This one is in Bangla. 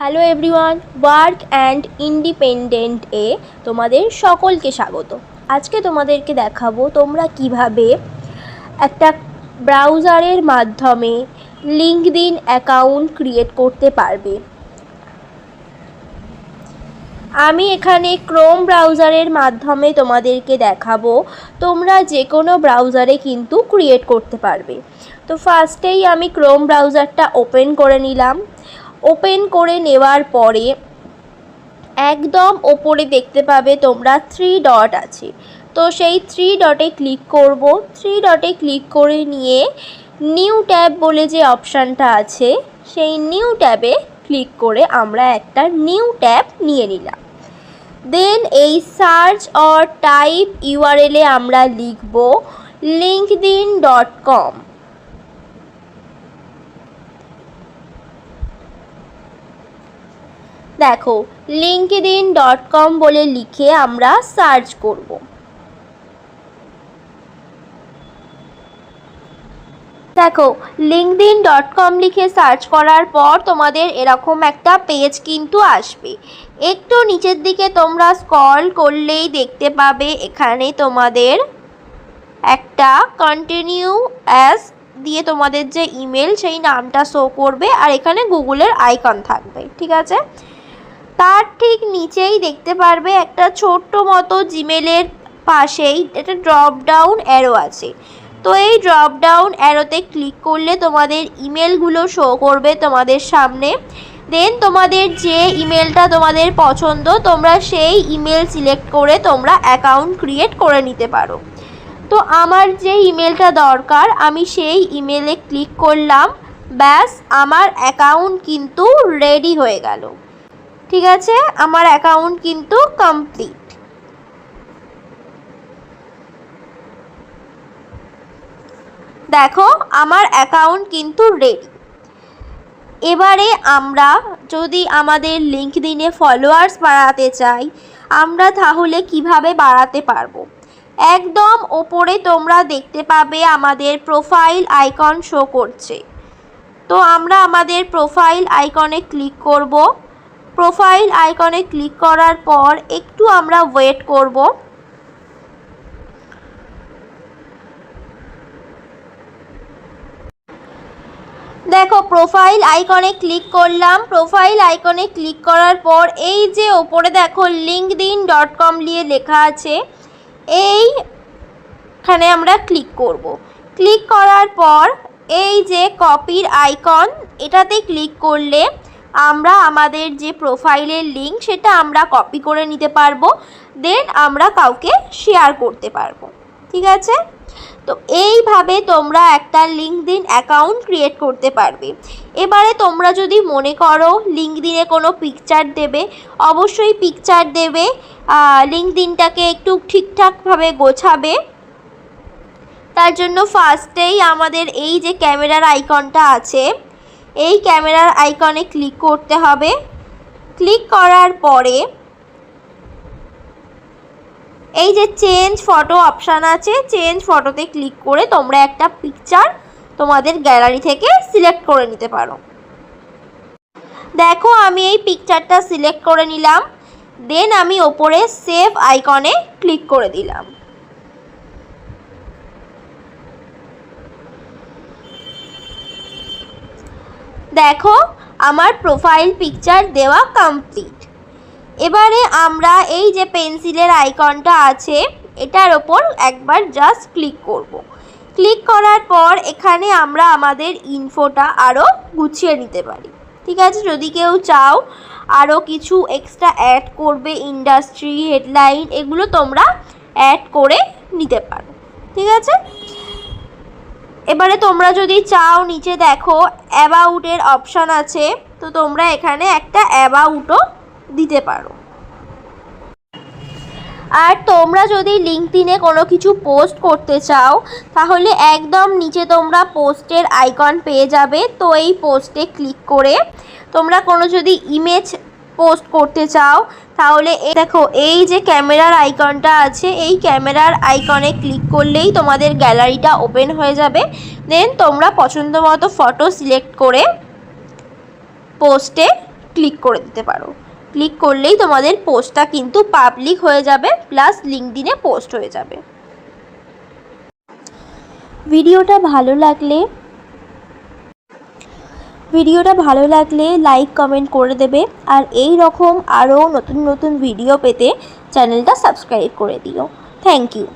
Hello everyone, work and independent এ তোমাদের সকলকে স্বাগত। আজকে তোমাদেরকে দেখাবো তোমরা কিভাবে একটা ব্রাউজারের মাধ্যমে লিঙ্কডইন অ্যাকাউন্ট ক্রিয়েট করতে পারবে। আমি এখানে ক্রোম ব্রাউজারের মাধ্যমে তোমাদেরকে দেখাবো। তোমরা যে কোনো ব্রাউজারে কিন্তু ক্রিয়েট করতে পারবে। তো ফার্স্টেই আমি ক্রোম ব্রাউজারটা ওপেন করে নিলাম। ওপেন করে নেওয়ার পরে একদম ওপরে দেখতে পাবে তোমরা 3 ডট আছে। তো সেই 3 ডটে ক্লিক করব। 3 ডটে ক্লিক করে নিয়ে নিউ ট্যাব বলে যে অপশানটা আছে সেই নিউ ট্যাবে ক্লিক করে আমরা একটা নিউ ট্যাব নিয়ে নিলাম। দেন এই সার্চ অর টাইপ ইউআরএলে আমরা লিখব linkedin.com। দেখো linkedin.com বলে লিখে আমরা সার্চ করব। দেখো linkedin.com লিখে সার্চ করার পর তোমাদের এরকম একটা পেজ কিন্তু আসবে। একটু নিচের দিকে তোমরা স্ক্রল করলেই দেখতে পাবে এখানে তোমাদের একটা কন্টিনিউ অ্যাজ দিয়ে তোমাদের যে ইমেল সেই নামটা শো করবে আর এখানে গুগলের আইকন থাকবে, ঠিক আছে। তার ঠিক নিচেই দেখতে পারবে একটা ছোট্ট মতো জিমেলের পাশেই একটা ড্রপ ডাউন অ্যারো আছে। তো এই ড্রপ ডাউন অ্যারোতে ক্লিক করলে তোমাদের ইমেলগুলো শো করবে তোমাদের সামনে। দেন তোমাদের যে ইমেলটা তোমাদের পছন্দ তোমরা সেই ইমেল সিলেক্ট করে তোমরা অ্যাকাউন্ট ক্রিয়েট করে নিতে পারো। তো আমার যে ইমেলটা দরকার আমি সেই ইমেলে ক্লিক করলাম। ব্যাস, আমার অ্যাকাউন্ট কিন্তু রেডি হয়ে গেল, ঠিক আছে। আমার অ্যাকাউন্ট কিন্তু কমপ্লিট। দেখো আমার অ্যাকাউন্ট কিন্তু রেডি। এবারে আমরা যদি আমাদের লিঙ্কডইনে ফলোয়ার্স বাড়াতে চাই আমরা তাহলে কিভাবে বাড়াতে পারবো। একদম ওপরে তোমরা দেখতে পাবে আমাদের প্রোফাইল আইকন শো করছে। তো আমরা আমাদের প্রোফাইল আইকনে ক্লিক করব। প্রোফাইল আইকনে ক্লিক করার পর একটু আমরা ওয়েট করব। দেখো প্রোফাইল আইকনে ক্লিক করলাম। প্রোফাইল আইকনে ক্লিক করার পর এই যে ওপরে দেখো linkedin.com নিয়ে লেখা আছে এইখানে আমরা ক্লিক করব। ক্লিক করার পর এই যে কপির আইকন এটাতে ক্লিক করলে আমরা আমাদের যে প্রোফাইলের লিঙ্ক সেটা আমরা কপি করে নিতে পারবো। দেন আমরা কাউকে শেয়ার করতে পারবো, ঠিক আছে। তো এইভাবে তোমরা একটা লিঙ্কডইন অ্যাকাউন্ট ক্রিয়েট করতে পারবে। এবারে তোমরা যদি মনে করো লিঙ্কডইনে কোনো পিকচার দেবে, অবশ্যই পিকচার দেবে। লিঙ্কডইনটাকে একটু ঠিকঠাকভাবে গোছাবে। তার জন্য ফার্স্টেই আমাদের এই যে ক্যামেরার আইকনটা আছে এই ক্যামেরার আইকনে ক্লিক করতে হবে। ক্লিক করার পরে এই যে চেঞ্জ ফটো অপশান আছে চেঞ্জ ফটোতে ক্লিক করে তোমরা একটা পিকচার তোমাদের গ্যালারি থেকে সিলেক্ট করে নিতে পারো। দেখো আমি এই পিকচারটা সিলেক্ট করে নিলাম। দেন আমি ওপরে সেভ আইকনে ক্লিক করে দিলাম। দেখো আমার প্রোফাইল পিকচার দেওয়া কমপ্লিট। এবারে আমরা এই যে পেন্সিলের আইকনটা আছে এটার ওপর একবার জাস্ট ক্লিক করব। ক্লিক করার পর এখানে আমরা আমাদের ইনফোটা আরও গুছিয়ে নিতে পারি, ঠিক আছে। যদি কেউ চাও আরও কিছু এক্সট্রা অ্যাড করবে, ইন্ডাস্ট্রি, হেডলাইন, এগুলো তোমরা অ্যাড করে নিতে পারো, ঠিক আছে। এবারে তোমরা যদি চাও নিচে দেখো অ্যাবাউটের অপশান আছে। তো তোমরা এখানে একটা অ্যাবাউটও দিতে পারো। আর তোমরা যদি লিঙ্কডইনে কোনো কিছু পোস্ট করতে চাও তাহলে একদম নিচে তোমরা পোস্টের আইকন পেয়ে যাবে। তো এই পোস্টে ক্লিক করে তোমরা কোনো যদি ইমেজ পোস্ট করতে চাও তাহলে দেখো এই যে ক্যামেরার আইকনটা আছে এই ক্যামেরার আইকনে ক্লিক করলেই তোমাদের গ্যালারিটা ওপেন হয়ে যাবে। দেন তোমরা পছন্দ মতো ফটো সিলেক্ট করে পোস্টে ক্লিক করে দিতে পারো। ক্লিক করলেই তোমাদের পোস্টটা কিন্তু পাবলিক হয়ে যাবে, প্লাস লিঙ্কডইনে পোস্ট হয়ে যাবে। ভিডিওটা ভালো লাগলে লাইক কমেন্ট করে দেবে, আর এই রকম আরও নতুন নতুন ভিডিও পেতে চ্যানেলটা সাবস্ক্রাইব করে দিও। Thank you.